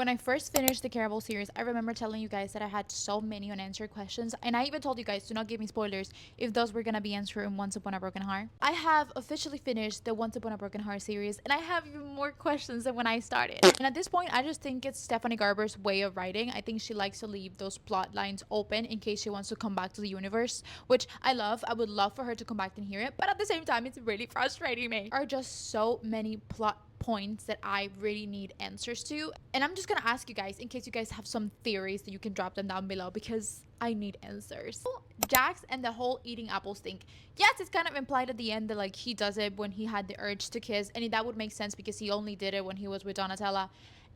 When I first finished the Garber series, I remember telling you guys that I had so many unanswered questions, and I even told you guys to not give me spoilers if those were gonna be answered in Once Upon a Broken Heart. I have officially finished the Once Upon a Broken Heart series, and I have even more questions than when I started. And at this point, I just think it's Stephanie Garber's way of writing. I think she likes to leave those plot lines open in case she wants to come back to the universe, which I love. I would love for her to come back and hear it, but at the same time, it's really frustrating me. There are just so many plot points that I really need answers to. And I'm just gonna ask you guys in case you guys have some theories that you can drop them down below because I need answers. Jax and the whole eating apples thing. Yes, it's kind of implied at the end that like he does it when he had the urge to kiss, and that would make sense because he only did it when he was with Donatella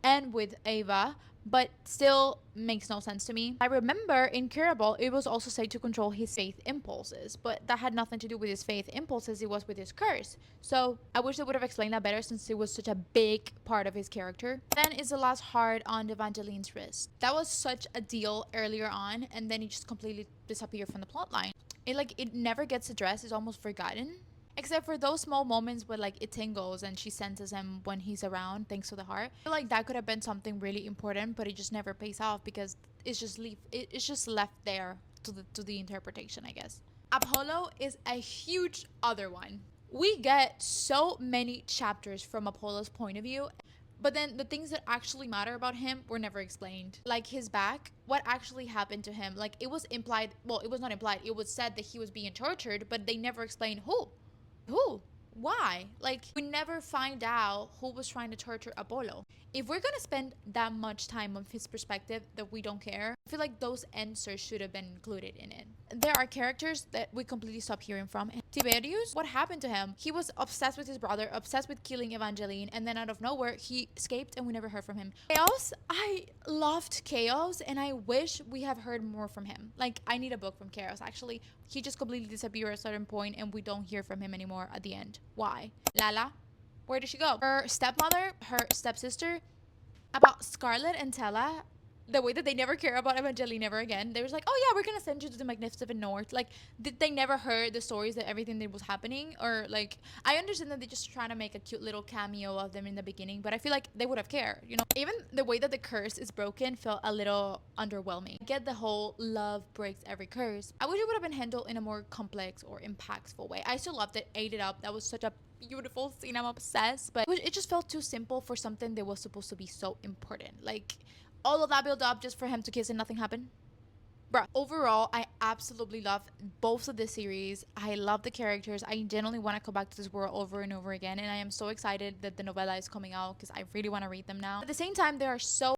and with Ava, but still makes no sense to me. I remember in Curable, it was also said to control his faith impulses, but that had nothing to do with his faith impulses, it was with his curse. So I wish they would have explained that better since it was such a big part of his character. Then is the last heart on Evangeline's wrist. That was such a deal earlier on, and then it just completely disappeared from the plotline. It never gets addressed, it's almost forgotten. Except for those small moments where like it tingles and she senses him when he's around thanks to the heart. I feel like that could have been something really important, but it just never pays off because it's just left there to the interpretation, I guess. Apollo is a huge other one. We get so many chapters from Apollo's point of view, but then the things that actually matter about him were never explained. Like his back, what actually happened to him. Like it was implied, well, it was not implied, it was said that he was being tortured, but they never explained who. Who? Why? Like, we never find out who was trying to torture Apollo. If we're gonna spend that much time on his perspective that we don't care, I feel like those answers should have been included in it. There are characters that we completely stopped hearing from. Tiberius, what happened to him? He was obsessed with his brother, obsessed with killing Evangeline, and then out of nowhere, he escaped and we never heard from him. Chaos, I loved Chaos, and I wish we have heard more from him. Like, I need a book from Chaos, actually. He just completely disappeared at a certain point, and we don't hear from him anymore at the end. Why? Lala? Where did she go? Her stepmother? Her stepsister? About Scarlet and Tella, the way that they never care about Evangeline ever again. They was like, oh yeah, we're gonna send you to the Magnificent North. Like, did they never heard the stories that everything that was happening? Or like, I understand that they just trying to make a cute little cameo of them in the beginning, but I feel like they would have cared, you know? Even the way that the curse is broken felt a little underwhelming. I get the whole love breaks every curse. I wish it would have been handled in a more complex or impactful way. I still loved it, ate it up. That was such a beautiful scene, I'm obsessed, but it just felt too simple for something that was supposed to be so important. Like, all of that build up just for him to kiss and nothing happened. Bruh. Overall, I absolutely love both of the series. I love the characters. I genuinely want to come back to this world over and over again, and I am so excited that the novella is coming out because I really want to read them now. At the same time, there are so